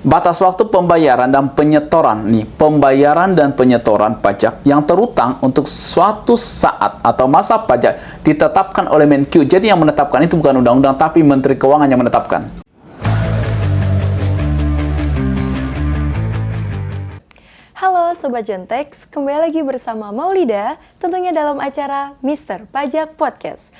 Batas waktu pembayaran dan penyetoran pembayaran dan penyetoran pajak yang terutang untuk suatu saat atau masa pajak ditetapkan oleh Menq. Jadi yang menetapkan itu bukan undang-undang, tapi Menteri Keuangan yang menetapkan. Halo Sobat Jontex, kembali lagi bersama Maulida, tentunya dalam acara Mister Pajak Podcast.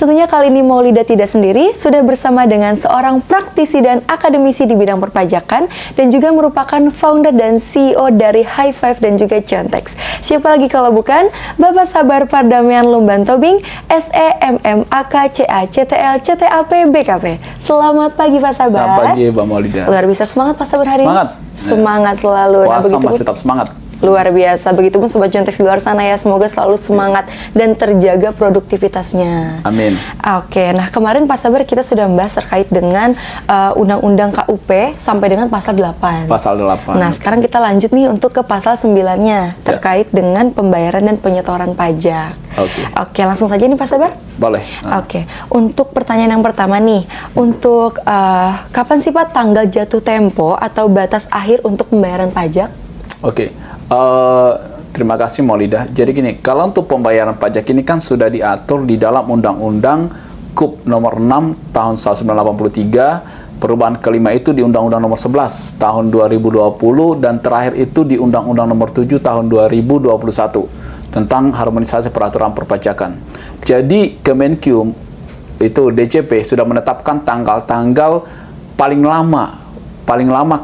Tentunya kali ini Maulida tidak sendiri, sudah bersama dengan seorang praktisi dan akademisi di bidang perpajakan dan juga merupakan founder dan CEO dari High Five dan juga Jontex. Siapa lagi kalau bukan Bapak Sabar Pardamian Lumban Tobing, SEMMAKCACTL CTAP BKP. Selamat pagi Pak Sabar. Selamat pagi Mbak Maulida. Luar biasa semangat Pak Sabar hari Semangat. ini. Semangat selalu. Puasa masih tetap semangat. Luar biasa, begitupun Sobat Jontex di luar sana ya, semoga selalu semangat dan terjaga produktivitasnya. Amin. Oke, nah kemarin Pak Sabar kita sudah membahas terkait dengan Undang-Undang KUP sampai dengan pasal 8. Pasal 8. Nah, sekarang kita lanjut nih untuk ke pasal 9-nya terkait dengan pembayaran dan penyetoran pajak. Oke, langsung saja nih Pak Sabar. Boleh. Oke, untuk pertanyaan yang pertama nih, untuk kapan sih Pak tanggal jatuh tempo atau batas akhir untuk pembayaran pajak? Oke. Terima kasih Maulida. Jadi gini, kalau untuk pembayaran pajak ini kan sudah diatur di dalam Undang-Undang KUP nomor 6 tahun 1983, perubahan kelima itu di Undang-Undang nomor 11 tahun 2020, dan terakhir itu di Undang-Undang nomor 7 tahun 2021 tentang harmonisasi peraturan perpajakan. Jadi Kemenq itu DJP sudah menetapkan tanggal-tanggal paling lama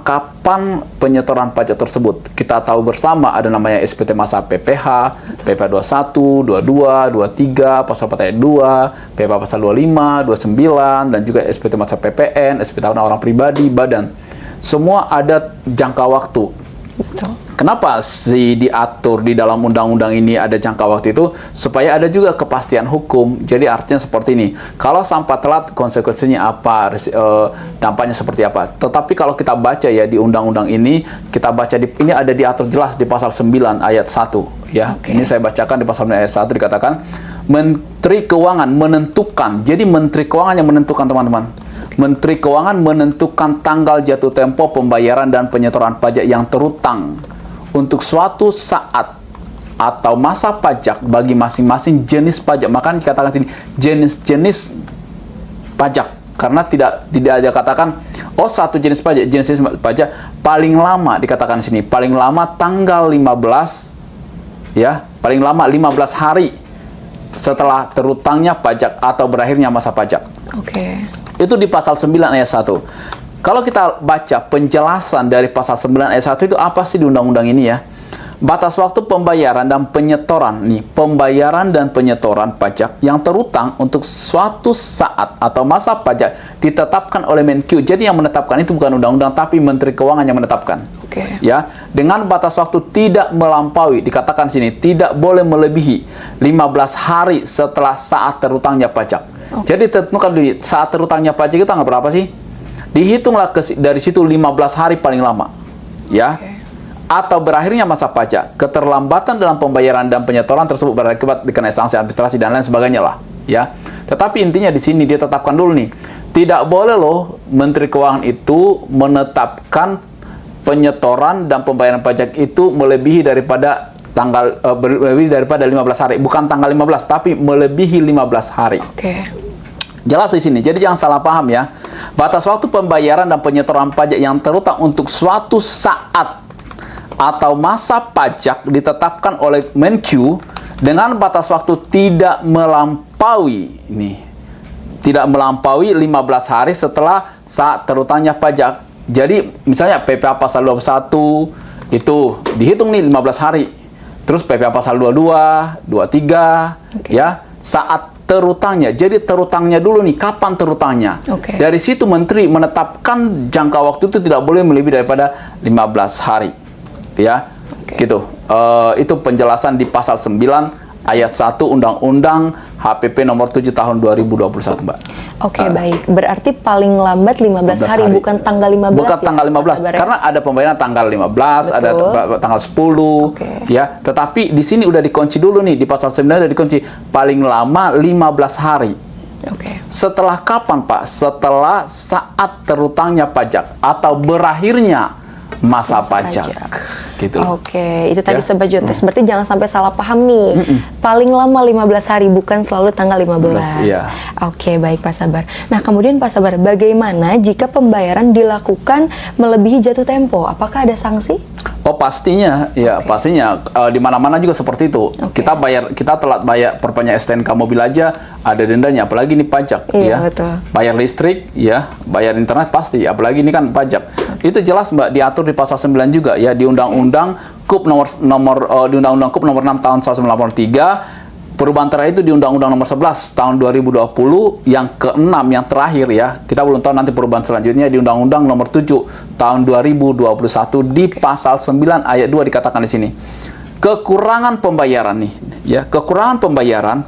kapan penyetoran pajak tersebut. Kita tahu bersama ada namanya SPT masa PPH, PPH 21, 22, 23, pasal 4 ayat 2, PPH pasal 25, 29, dan juga SPT masa PPN, SPT tahunan orang pribadi, badan. Semua ada jangka waktu. Betul. Kenapa sih diatur di dalam undang-undang ini ada jangka waktu itu? Supaya ada juga kepastian hukum. Jadi artinya seperti ini. Kalau sampai telat, konsekuensinya apa? Dampaknya seperti apa? Tetapi kalau kita baca ya di undang-undang ini, kita baca ini ada diatur jelas di pasal 9 ayat 1 ya. Ini saya bacakan di pasal 9 ayat 1 dikatakan Menteri Keuangan menentukan. Jadi Menteri Keuangan yang menentukan, teman-teman. Menteri Keuangan menentukan tanggal jatuh tempo pembayaran dan penyetoran pajak yang terutang untuk suatu saat atau masa pajak bagi masing-masing jenis pajak. Makanya dikatakan sini jenis-jenis pajak, karena tidak ada katakan satu jenis pajak paling lama, dikatakan sini paling lama tanggal 15 ya, paling lama 15 hari setelah terutangnya pajak atau berakhirnya masa pajak. Itu di pasal 9 ayat 1. Kalau kita baca penjelasan dari pasal 9 ayat 1 itu apa sih di undang-undang ini ya? Batas waktu pembayaran dan penyetoran pembayaran dan penyetoran pajak yang terutang untuk suatu saat atau masa pajak ditetapkan oleh Menq. Jadi yang menetapkan itu bukan undang-undang, tapi Menteri Keuangan yang menetapkan. Ya, dengan batas waktu tidak melampaui, dikatakan sini tidak boleh melebihi 15 hari setelah saat terutangnya pajak. Jadi tentukan di saat terutangnya pajak itu tanggal berapa sih? Dihitunglah dari situ 15 hari paling lama. Ya. Atau berakhirnya masa pajak. Keterlambatan dalam pembayaran dan penyetoran tersebut berakibat dikenai sanksi administrasi dan lain sebagainya lah, ya. Tetapi intinya di sini dia tetapkan dulu nih. Tidak boleh loh Menteri Keuangan itu menetapkan penyetoran dan pembayaran pajak itu melebihi daripada lebih daripada 15 hari, bukan tanggal 15 tapi melebihi 15 hari. Jelas di sini. Jadi jangan salah paham ya. Batas waktu pembayaran dan penyetoran pajak yang terutang untuk suatu saat atau masa pajak ditetapkan oleh Menq dengan batas waktu tidak melampaui 15 hari setelah saat terutangnya pajak. Jadi misalnya PPh pasal 21 itu dihitung nih 15 hari. Terus PPh pasal 22, 23, ya, saat terutangnya. Jadi terutangnya dulu nih, kapan terutangnya? Dari situ Menteri menetapkan jangka waktu itu tidak boleh melebihi daripada 15 hari. Ya, gitu. Itu penjelasan di pasal 9 ayat 1 Undang-Undang HPP nomor 7 tahun 2021, Mbak. Oke, baik. Berarti paling lambat 15 hari, bukan tanggal 15 Bukan ya, tanggal 15, Pak Sabar, ya? karena ada pembayaran tanggal 15, ada tanggal 10, ya. Tetapi di sini udah dikunci dulu nih, di pasal 9 udah dikunci paling lama 15 hari. Oke. Setelah kapan, Pak? Setelah saat terutangnya pajak atau berakhirnya masa pajak. Gitu. Oke, itu tadi Ya. Sobat Juntex. Berarti jangan sampai salah paham nih. Paling lama 15 hari, bukan selalu tanggal 15. Iya. Oke, baik Pak Sabar. Nah, kemudian Pak Sabar, bagaimana jika pembayaran dilakukan melebihi jatuh tempo? Apakah ada sanksi? Oh, pastinya, ya pastinya di mana-mana juga seperti itu. Kita telat bayar perpanjang STNK mobil aja ada dendanya, apalagi ini pajak, Iya, ya. betul. Bayar listrik, ya, bayar internet pasti, apalagi ini kan pajak. Itu jelas, Mbak, diatur di pasal 9 juga, ya, di Undang-Undang KUP di Undang-Undang KUP nomor 6 tahun 1983. Perubahan terakhir itu di Undang-Undang nomor 11 tahun 2020, yang ke-6 yang terakhir, ya. Kita belum tahu nanti perubahan selanjutnya di Undang-Undang nomor 7 tahun 2021 di pasal 9 ayat 2 dikatakan di sini. Kekurangan pembayaran nih, ya. Kekurangan pembayaran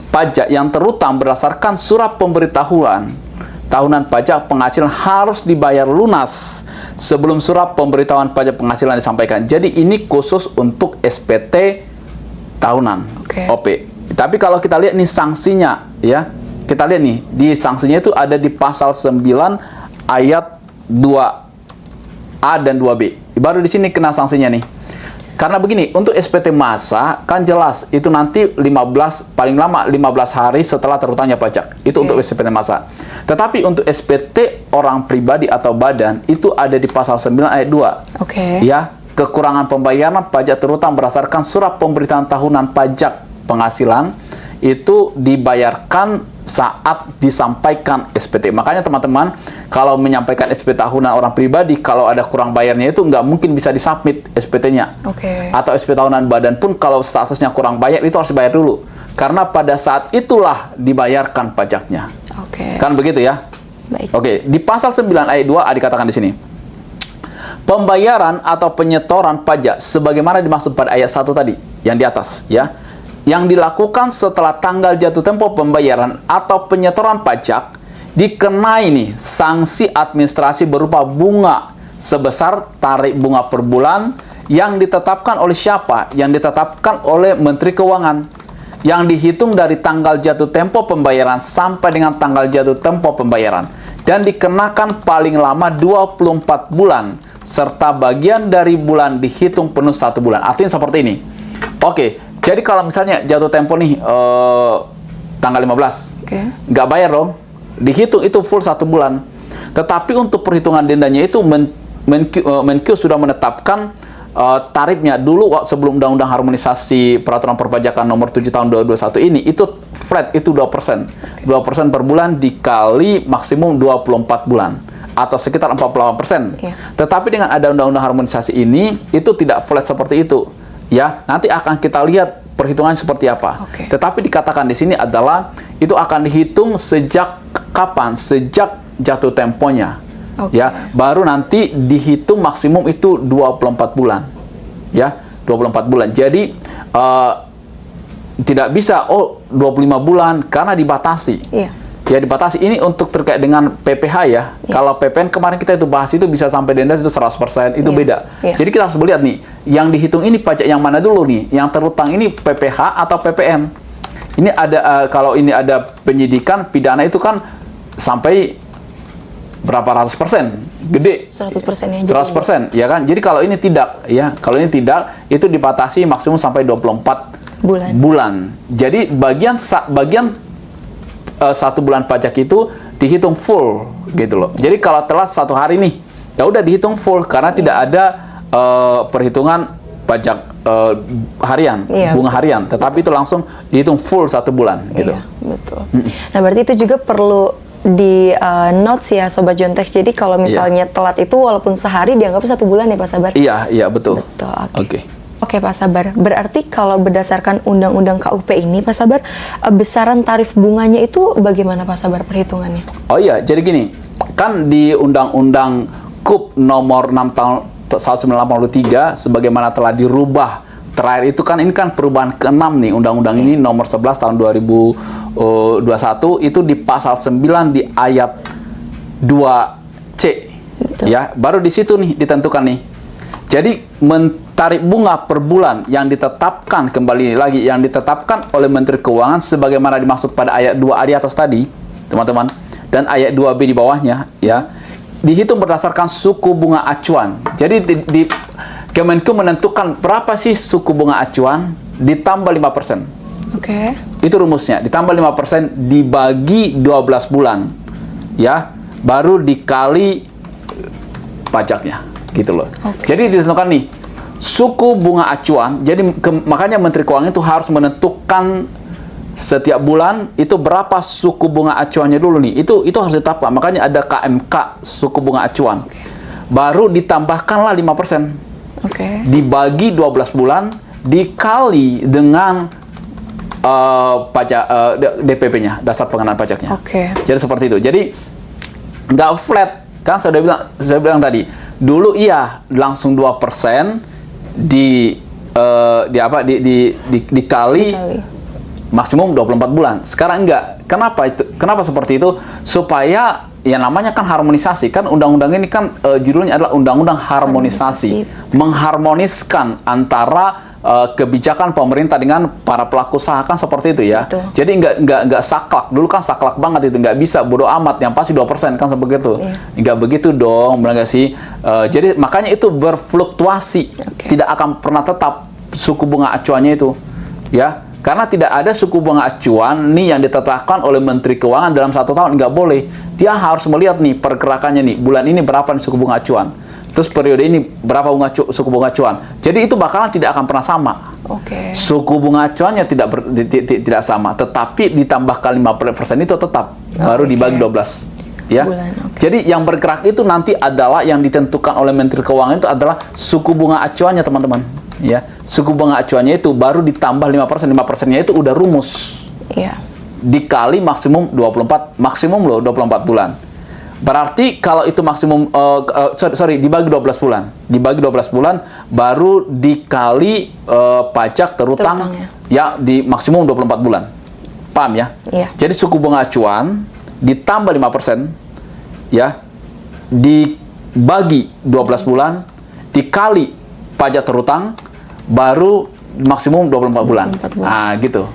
pajak yang terutang berdasarkan surat pemberitahuan tahunan pajak penghasilan harus dibayar lunas sebelum surat pemberitahuan pajak penghasilan disampaikan. Jadi ini khusus untuk SPT tahunan, OP. Tapi kalau kita lihat nih sanksinya, ya, kita lihat nih di sanksinya itu ada di pasal 9 ayat 2A dan 2B. Baru di sini kena sanksinya nih. Karena begini, untuk SPT masa kan jelas itu nanti paling lama 15 hari setelah terutangnya pajak. Itu untuk SPT masa. Tetapi untuk SPT orang pribadi atau badan itu ada di pasal 9 ayat 2. Ya, kekurangan pembayaran pajak terutang berdasarkan surat pemberitahuan tahunan pajak penghasilan itu dibayarkan saat disampaikan SPT. Makanya teman-teman, kalau menyampaikan SPT tahunan orang pribadi, kalau ada kurang bayarnya itu nggak mungkin bisa disubmit SPT-nya. Atau SPT tahunan badan pun kalau statusnya kurang bayar itu harus dibayar dulu. Karena pada saat itulah dibayarkan pajaknya. Kan begitu ya? Oke, di pasal 9 ayat 2 dikatakan di sini. Pembayaran atau penyetoran pajak sebagaimana dimaksud pada ayat 1 tadi yang di atas, ya, yang dilakukan setelah tanggal jatuh tempo pembayaran atau penyetoran pajak dikenai nih sanksi administrasi berupa bunga sebesar tarik bunga per bulan yang ditetapkan oleh siapa? Yang ditetapkan oleh Menteri Keuangan, yang dihitung dari tanggal jatuh tempo pembayaran sampai dengan tanggal jatuh tempo pembayaran, dan dikenakan paling lama 24 bulan serta bagian dari bulan dihitung penuh 1 bulan. Artinya seperti ini. Oke, jadi kalau misalnya jatuh tempo nih tanggal 15, nggak bayar dong, dihitung itu full 1 bulan. Tetapi untuk perhitungan dendanya itu Menkyu sudah menetapkan tarifnya dulu sebelum Undang-Undang Harmonisasi Peraturan Perpajakan nomor 7 tahun 2021 ini itu flat, itu 2%. 2% per bulan dikali maksimum 24 bulan atau sekitar 48%. Tetapi dengan ada Undang-Undang Harmonisasi ini itu tidak flat seperti itu. Ya, nanti akan kita lihat perhitungannya seperti apa. Tetapi dikatakan di sini adalah itu akan dihitung sejak kapan? Sejak jatuh temponya. Ya, baru nanti dihitung maksimum itu 24 bulan. Ya, 24 bulan. Jadi tidak bisa 25 bulan karena dibatasi. Ya, dibatasi. Ini untuk terkait dengan PPh ya. Kalau PPN kemarin kita itu bahas itu bisa sampai denda itu 100%, itu beda. Jadi kita harus melihat nih, yang dihitung ini pajak yang mana dulu nih? Yang terutang ini PPh atau PPN? Ini ada kalau ini ada penyidikan pidana itu kan sampai berapa ratus persen? Gede. 100% ya. 100%, ya kan? Jadi kalau ini tidak, ya, kalau ini tidak, itu dibatasi maksimum sampai 24 bulan. Jadi bagian 1 bulan pajak itu dihitung full gitu loh. Jadi kalau telat 1 hari nih, ya udah dihitung full karena tidak ada perhitungan pajak harian, bunga harian, tetapi itu langsung dihitung full 1 bulan gitu. Betul. Nah, berarti itu juga perlu di notes ya Sobat Juntex. Jadi kalau misalnya telat itu walaupun sehari dianggap 1 bulan ya Pak Sabar? Iya, betul. Oke, Pak Sabar. Berarti kalau berdasarkan Undang-Undang KUP ini, Pak Sabar, besaran tarif bunganya itu bagaimana Pak Sabar perhitungannya? Oh iya, jadi gini, kan di Undang-Undang KUP nomor 6 tahun 1983, sebagaimana telah dirubah terakhir itu kan ini kan perubahan ke-6 nih, undang-undang ini nomor 11 tahun 2021 itu di pasal 9 di ayat 2C. Betul. Ya, baru di situ nih ditentukan nih. Jadi tarik bunga per bulan yang ditetapkan, kembali lagi, yang ditetapkan oleh Menteri Keuangan sebagaimana dimaksud pada ayat 2A di atas tadi, teman-teman, dan ayat 2B di bawahnya, ya, dihitung berdasarkan suku bunga acuan. Jadi di Kemenku menentukan berapa sih suku bunga acuan ditambah 5%. Oke. Itu rumusnya, ditambah 5% dibagi 12 bulan. Ya, baru dikali pajaknya, gitu loh. Jadi ditentukan nih suku bunga acuan. Jadi makanya Menteri Keuangan itu harus menentukan setiap bulan itu berapa suku bunga acuannya dulu nih. Itu harus ditetapkan. Makanya ada KMK suku bunga acuan. Baru ditambahkanlah 5%. Dibagi 12 bulan dikali dengan pajak DPP-nya, dasar pengenaan pajaknya. Jadi seperti itu. Jadi nggak flat kan, saya bilang tadi. Dulu iya langsung 2% dikali maksimum 24 bulan. Sekarang enggak. Kenapa seperti itu? Supaya ya namanya kan harmonisasi, kan undang-undang ini kan judulnya adalah undang-undang harmonisasi, mengharmoniskan antara kebijakan pemerintah dengan para pelaku usaha, kan seperti itu ya. Betul. Jadi nggak saklek. Dulu kan saklek banget itu, nggak bisa bodo amat yang pasti 2% kan seperti itu. Nggak begitu dong, benar nggak sih? Jadi makanya itu berfluktuasi, tidak akan pernah tetap suku bunga acuannya itu, ya. Karena tidak ada suku bunga acuan nih yang ditetapkan oleh Menteri Keuangan dalam 1 tahun, nggak boleh. Dia harus melihat nih pergerakannya nih, bulan ini berapa nih suku bunga acuan, terus periode ini berapa suku bunga acuan. Jadi itu bakalan tidak akan pernah sama. Suku bunga acuannya tidak sama, tetapi ditambahkan 5% itu tetap, baru dibagi 12. Ya. Jadi yang bergerak itu nanti adalah yang ditentukan oleh Menteri Keuangan itu adalah suku bunga acuannya, teman-teman. Ya, suku bunga acuannya itu baru ditambah 5%. 5%-nya itu udah rumus. Dikali maksimum 24 bulan. Berarti kalau itu maksimum dibagi 12 bulan. Dibagi 12 bulan baru dikali pajak terutang ya di maksimum 24 bulan. Paham ya? Jadi suku bunga acuan ditambah 5% ya, dibagi 12 bulan dikali pajak terutang baru maksimum 24 bulan. Nah, gitu.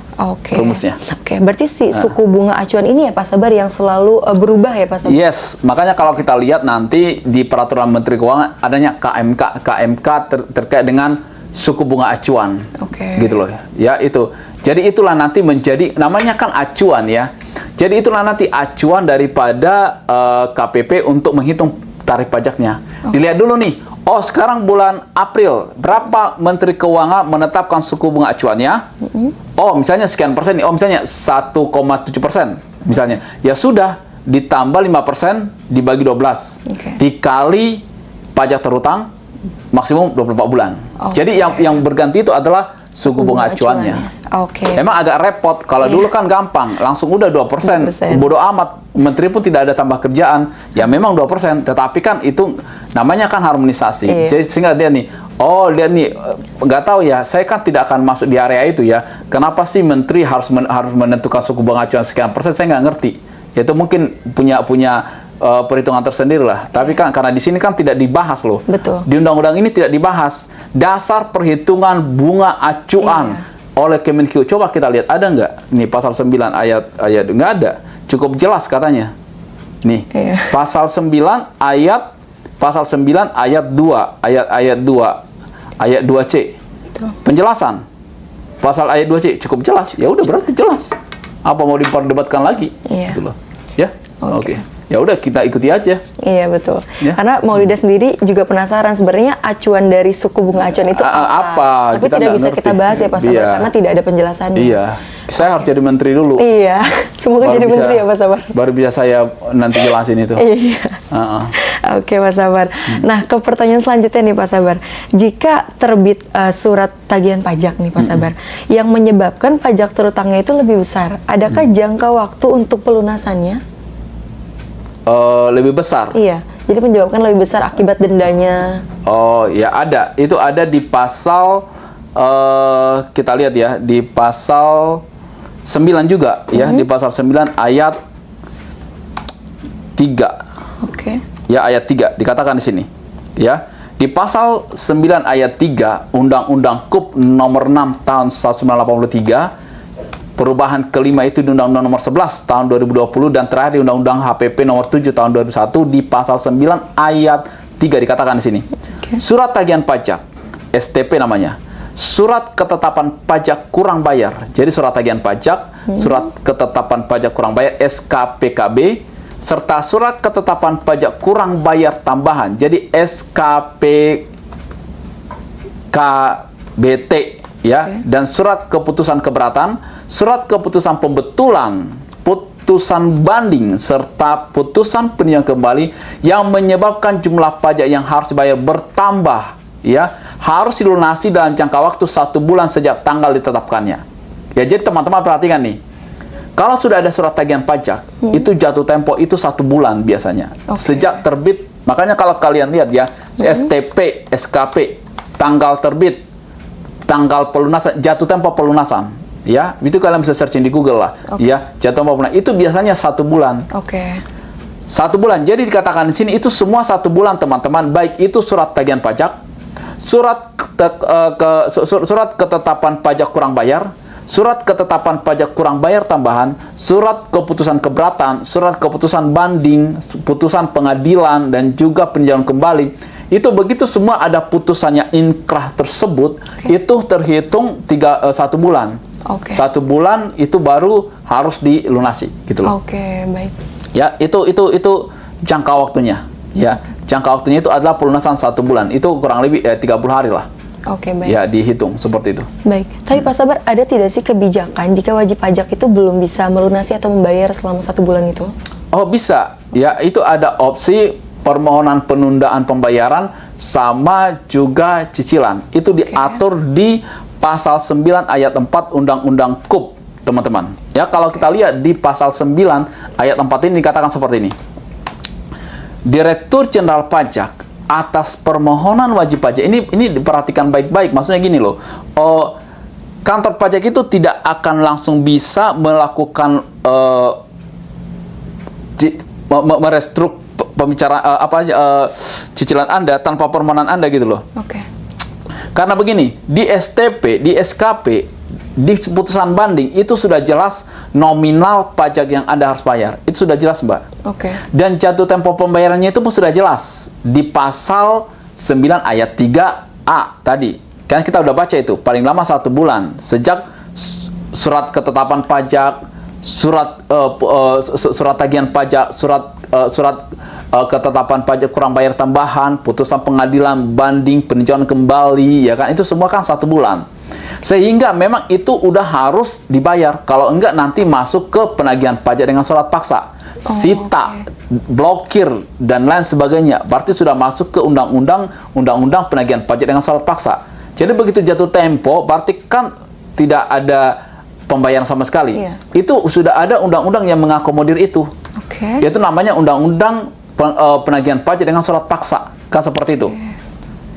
Rumusnya. Berarti suku bunga acuan ini ya Pak Sabar yang selalu berubah ya Pak Sabar? Yes, makanya kalau kita lihat nanti di peraturan Menteri Keuangan adanya KMK terkait dengan suku bunga acuan. Gitu loh. Ya, itu. Jadi itulah nanti menjadi, namanya kan acuan ya. Jadi itulah nanti acuan daripada KPP untuk menghitung tarif pajaknya. Dilihat dulu nih. Oh, sekarang bulan April, berapa Menteri Keuangan menetapkan suku bunga acuannya? Oh, misalnya sekian persen nih. Oh, misalnya 1,7%. Misalnya. Ya sudah, ditambah 5% dibagi 12. Dikali pajak terutang maksimum 24 bulan. Jadi yang berganti itu adalah suku bunga acuannya. Emang agak repot. Kalau dulu kan gampang, langsung udah 2%. Bodoh amat. Menteri pun tidak ada tambah kerjaan. Ya memang 2%, tetapi kan itu namanya kan harmonisasi. Jadi sehingga dia nih, lihat nih, nggak tahu ya, saya kan tidak akan masuk di area itu ya. Kenapa sih Menteri harus menentukan suku bunga acuan sekian persen? Saya nggak ngerti. Itu mungkin punya perhitungan tersendiri lah. Tapi kan karena di sini kan tidak dibahas loh. Di undang-undang ini tidak dibahas dasar perhitungan bunga acuan oleh Kemenku. Coba kita lihat, ada nggak? Nih pasal 9 ayat nggak ada. Cukup jelas katanya. Nih, pasal 9 ayat 2, ayat 2C. Penjelasan. Pasal ayat 2C cukup jelas. Ya udah, berarti jelas. Apa mau diperdebatkan lagi? Gitu loh. Ya. Oke. Ya udah, kita ikuti aja. Iya, betul. Karena Maulida sendiri juga penasaran sebenarnya acuan dari suku bunga acuan itu apa. Tapi tidak bisa kita bahas ya Pak Sabar, karena tidak ada penjelasannya. Iya. Saya harus jadi menteri dulu. Iya. Semoga jadi menteri ya Pak Sabar. Baru bisa saya nanti jelasin itu. Iya. Oke Pak Sabar. Nah, ke pertanyaan selanjutnya nih Pak Sabar. Jika terbit surat tagihan pajak nih Pak Sabar, yang menyebabkan pajak terutangnya itu lebih besar, adakah jangka waktu untuk pelunasannya? Lebih besar. Iya, jadi menyebabkan lebih besar akibat dendanya. Oh, ya ada. Itu ada di pasal kita lihat ya di pasal 9 juga ya, di pasal 9 ayat 3. Oke. Ya, ayat 3 dikatakan di sini. Ya. Di pasal 9 ayat 3 Undang-Undang KUP nomor 6 tahun 1983, perubahan kelima itu di Undang-Undang nomor 11 tahun 2020, dan terakhir di Undang-Undang HPP nomor 7 tahun 2001 di pasal 9 ayat 3 dikatakan di sini. Oke. Surat tagihan pajak, STP namanya. Surat ketetapan pajak kurang bayar. Jadi surat tagihan pajak, surat ketetapan pajak kurang bayar SKPKB, serta surat ketetapan pajak kurang bayar tambahan. Jadi SKPKBT ya, dan surat keputusan keberatan, surat keputusan pembetulan, putusan banding, serta putusan peninjauan kembali yang menyebabkan jumlah pajak yang harus dibayar bertambah, ya, harus dilunasi dalam jangka waktu 1 bulan sejak tanggal ditetapkannya. Ya, jadi teman-teman perhatikan nih, kalau sudah ada surat tagihan pajak, itu jatuh tempo itu 1 bulan biasanya. Sejak terbit, makanya kalau kalian lihat ya, STP, SKP, tanggal terbit, tanggal pelunasan, jatuh tempo pelunasan, ya, itu kalian bisa searching di Google lah, ya, jatuh tempo pelunasan, itu biasanya 1 bulan. 1 bulan, jadi dikatakan di sini itu semua 1 bulan teman-teman, baik itu surat tagihan pajak, surat ketetapan pajak kurang bayar, surat ketetapan pajak kurang bayar tambahan, surat keputusan keberatan, surat keputusan banding, putusan pengadilan, dan juga peninjauan kembali. Itu begitu semua ada putusannya inkrah tersebut, itu terhitung 1 bulan. 1 bulan itu baru harus dilunasi, gitu loh. Baik. Ya, itu jangka waktunya. Ya, jangka waktunya itu adalah pelunasan 1 bulan. Itu kurang lebih 30 hari lah. Baik. Ya, dihitung seperti itu. Baik. Tapi Pak Sabar, ada tidak sih kebijakan jika wajib pajak itu belum bisa melunasi atau membayar selama 1 bulan itu? Oh, bisa. Ya, itu ada opsi permohonan penundaan pembayaran sama juga cicilan. Itu diatur di pasal 9 ayat 4 Undang-Undang KUP, teman-teman. Ya, kalau kita lihat di pasal 9 ayat 4 ini dikatakan seperti ini. Direktur Jenderal Pajak atas permohonan wajib pajak, ini diperhatikan baik-baik, maksudnya gini loh, kantor pajak itu tidak akan langsung bisa melakukan merestruk pembicaraan cicilan Anda tanpa permohonan Anda, gitu loh. Karena begini, di STP, di SKP, di putusan banding itu sudah jelas nominal pajak yang Anda harus bayar. Itu sudah jelas, Mbak. Dan jatuh tempo pembayarannya itu pun sudah jelas di pasal 9 ayat 3A tadi. Kan kita udah baca itu, paling lama 1 bulan sejak surat ketetapan pajak, surat tagihan pajak, surat ketetapan pajak kurang bayar tambahan, putusan pengadilan, banding, peninjauan kembali, ya kan, itu semua kan 1 bulan. Sehingga memang itu udah harus dibayar. Kalau enggak nanti masuk ke penagihan pajak dengan surat paksa, sita, blokir, dan lain sebagainya. Berarti sudah masuk ke undang-undang penagihan pajak dengan surat paksa. Jadi begitu jatuh tempo, berarti kan tidak ada pembayaran sama sekali. Itu sudah ada undang-undang yang mengakomodir itu. Yaitu namanya Undang-Undang Penagihan Pajak dengan Surat Paksa. Kan seperti itu.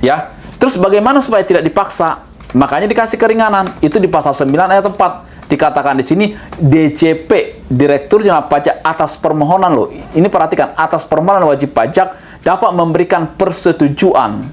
Ya. Terus bagaimana supaya tidak dipaksa? Makanya dikasih keringanan. Itu di pasal 9 ayat 4. Dikatakan di sini DJP, Direktur Jenderal Pajak atas permohonan loh. Ini perhatikan, atas permohonan wajib pajak dapat memberikan persetujuan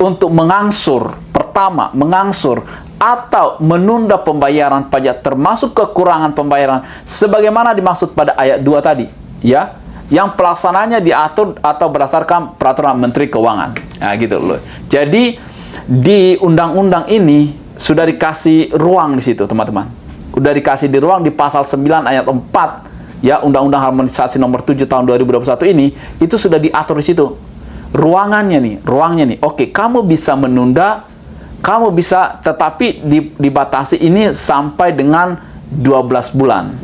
untuk mengangsur, pertama, mengangsur atau menunda pembayaran pajak termasuk kekurangan pembayaran sebagaimana dimaksud pada ayat 2 tadi, ya, yang pelaksananya diatur atau berdasarkan peraturan Menteri Keuangan. Nah, gitu loh. Jadi di undang-undang ini sudah dikasih ruang di situ, teman-teman. Sudah dikasih di ruang di pasal 9 ayat 4, ya, Undang-Undang Harmonisasi nomor 7 tahun 2021 ini, itu sudah diatur di situ. Ruangnya nih. Oke, kamu bisa menunda, kamu bisa, tetapi dibatasi ini sampai dengan 12 bulan.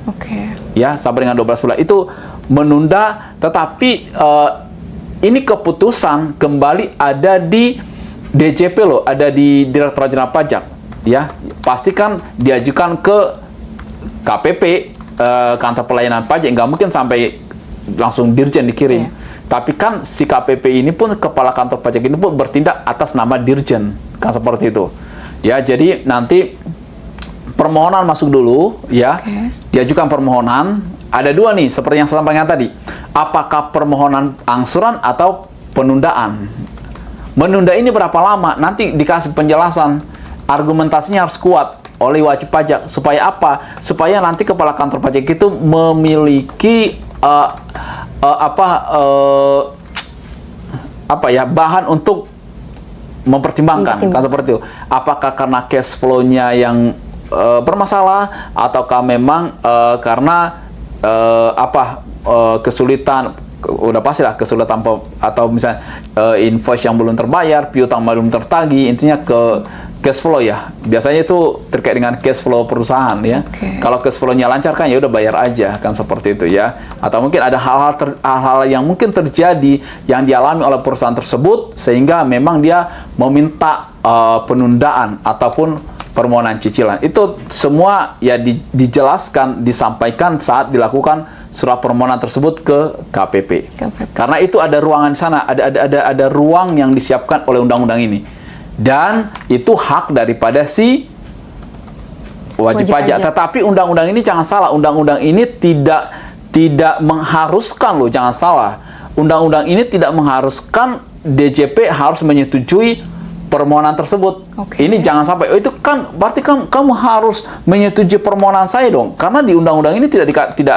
Ya, sampai dengan 12 bulan. Itu menunda, tetapi ini keputusan kembali ada di DJP loh, ada di Direktorat Jenderal Pajak. Ya, pastikan diajukan ke KPP, Kantor Pelayanan Pajak. Nggak mungkin sampai langsung Dirjen dikirim. Tapi kan si KPP ini pun, kepala kantor pajak ini pun bertindak atas nama Dirjen, kan seperti itu. Ya, jadi nanti permohonan masuk dulu, ya. Diajukan permohonan. Ada dua nih, seperti yang saya sampaikan tadi. Apakah permohonan angsuran atau penundaan? Menunda ini berapa lama? Nanti dikasih penjelasan. Argumentasinya harus kuat oleh wajib pajak. Supaya apa? Supaya nanti kepala kantor pajak itu memiliki bahan untuk mempertimbangkan. Kan seperti itu. Apakah karena cash flow-nya yang bermasalah, ataukah memang karena kesulitan, udah pastilah kesulitan, atau misalnya invoice yang belum terbayar, piutang belum tertagih, intinya ke cash flow ya. Biasanya itu terkait dengan cash flow perusahaan ya. Kalau cash flow-nya lancar kan ya udah bayar aja, kan seperti itu ya. Atau mungkin ada hal-hal yang mungkin terjadi yang dialami oleh perusahaan tersebut sehingga memang dia meminta penundaan ataupun permohonan cicilan. Itu semua ya dijelaskan, disampaikan saat dilakukan surat permohonan tersebut ke KPP. Karena itu ada ruangan di sana, ada ruang yang disiapkan oleh undang-undang ini. Dan itu hak daripada si wajib pajak. Tetapi undang-undang ini jangan salah, undang-undang ini tidak mengharuskan loh, jangan salah. Undang-undang ini tidak mengharuskan DJP harus menyetujui permohonan tersebut. Ini jangan sampai, itu kan berarti kan kamu harus menyetujui permohonan saya dong. Karena di undang-undang ini tidak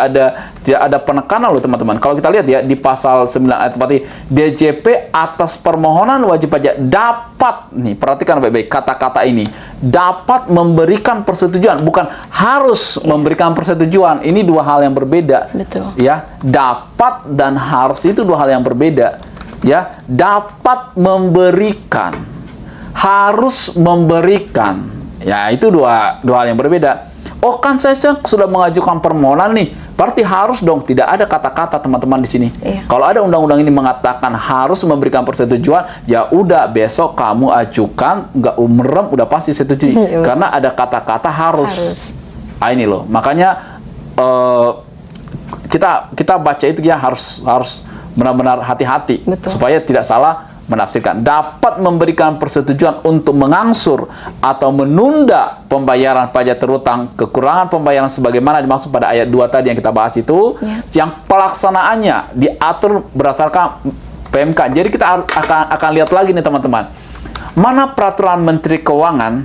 ada penekanan loh teman-teman. Kalau kita lihat ya di pasal 9 ayat 4, DJP atas permohonan wajib pajak dapat, nih perhatikan baik-baik kata-kata ini, dapat memberikan persetujuan, bukan harus memberikan persetujuan. Ini dua hal yang berbeda. Betul. Ya, dapat dan harus itu dua hal yang berbeda. Ya, dapat memberikan, harus memberikan, ya itu dua hal yang berbeda. Oh kan saya sudah mengajukan permohonan nih, berarti harus dong. Tidak ada kata-kata teman-teman di sini. Kalau ada undang-undang ini mengatakan harus memberikan persetujuan, ya udah besok kamu ajukan, nggak merem udah pasti setujui. Karena ada kata-kata harus. Ini loh, makanya kita baca itu ya harus benar-benar hati-hati supaya tidak salah menafsirkan. Dapat memberikan persetujuan untuk mengangsur atau menunda pembayaran pajak terutang kekurangan pembayaran sebagaimana dimaksud pada ayat 2 tadi yang kita bahas itu, yang pelaksanaannya diatur berdasarkan PMK. Jadi kita akan lihat lagi nih teman-teman, mana peraturan Menteri Keuangan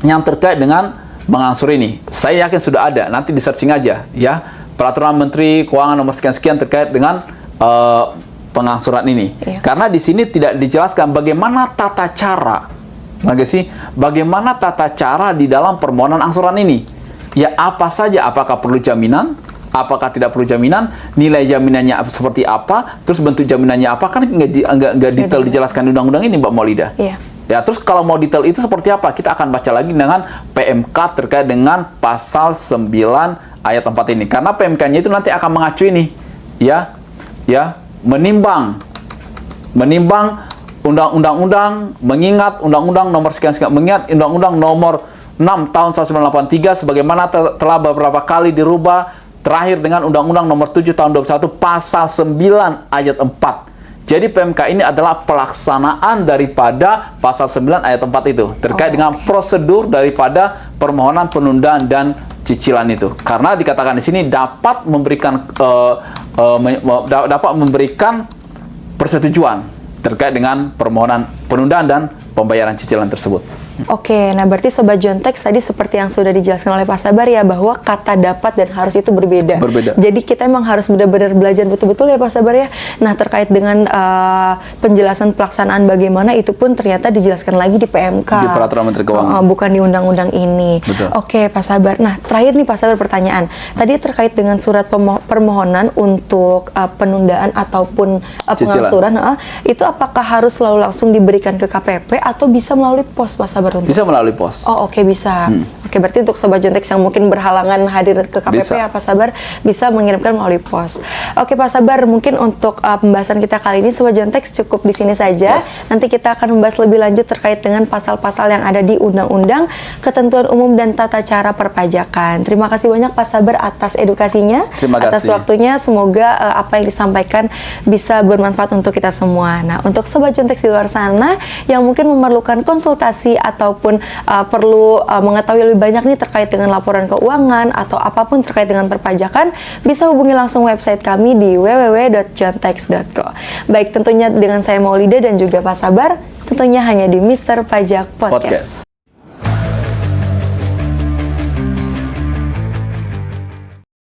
yang terkait dengan mengangsur ini. Saya yakin sudah ada, nanti di searching aja ya, peraturan Menteri Keuangan nomor sekian-sekian terkait dengan pengangsuran ini. Karena di sini tidak dijelaskan bagaimana tata cara, bagaimana tata cara di dalam permohonan angsuran ini. Ya apa saja, apakah perlu jaminan, apakah tidak perlu jaminan, nilai jaminannya seperti apa, terus bentuk jaminannya apa, kan nggak detail dijelaskan di undang-undang ini Mbak Maulida. Ya, terus kalau mau detail itu seperti apa, kita akan baca lagi dengan PMK terkait dengan pasal 9 ayat 4 ini. Karena PMK-nya itu nanti akan mengacu ini, ya, menimbang undang-undang, mengingat undang-undang nomor sekian-sekian, mengingat undang-undang nomor 6 tahun 1983 sebagaimana telah beberapa kali dirubah, terakhir dengan undang-undang nomor 7 tahun 2021 pasal 9 ayat 4. Jadi PMK ini adalah pelaksanaan daripada pasal 9 ayat 4 itu terkait dengan prosedur daripada permohonan penundaan dan cicilan itu. Karena dikatakan di sini dapat memberikan persetujuan terkait dengan permohonan penundaan dan pembayaran cicilan tersebut. Oke, nah berarti Sobat Jontex tadi seperti yang sudah dijelaskan oleh Pak Sabar ya, bahwa kata dapat dan harus itu berbeda. Jadi kita memang harus benar-benar belajar betul-betul ya Pak Sabar ya. Nah terkait dengan penjelasan pelaksanaan bagaimana itu pun ternyata dijelaskan lagi di PMK. Di Peraturan Menteri Keuangan. Bukan di undang-undang ini. Oke Pak Sabar. Nah terakhir nih Pak Sabar pertanyaan. Tadi terkait dengan surat permohonan untuk penundaan ataupun pengangsuran, itu apakah harus selalu langsung diberikan ke KPP atau bisa melalui pos Pak Sabar? Bisa melalui pos. Oh oke, bisa. Oke, berarti untuk Sobat Jontex yang mungkin berhalangan hadir ke KPP ya Pak Sabar, bisa mengirimkan melalui pos. Oke Pak Sabar, mungkin untuk pembahasan kita kali ini Sobat Jontex cukup di sini saja. Nanti kita akan membahas lebih lanjut terkait dengan pasal-pasal yang ada di Undang-Undang Ketentuan Umum dan Tata Cara Perpajakan. Terima kasih banyak Pak Sabar atas edukasinya, atas waktunya. Semoga apa yang disampaikan bisa bermanfaat untuk kita semua. Nah, untuk Sobat Jontex di luar sana yang mungkin memerlukan konsultasi ataupun perlu mengetahui lebih banyak nih terkait dengan laporan keuangan atau apapun terkait dengan perpajakan, bisa hubungi langsung website kami di www.jontax.co. Baik, tentunya dengan saya Maulida dan juga Pak Sabar, tentunya hanya di Mr. Pajak Podcast.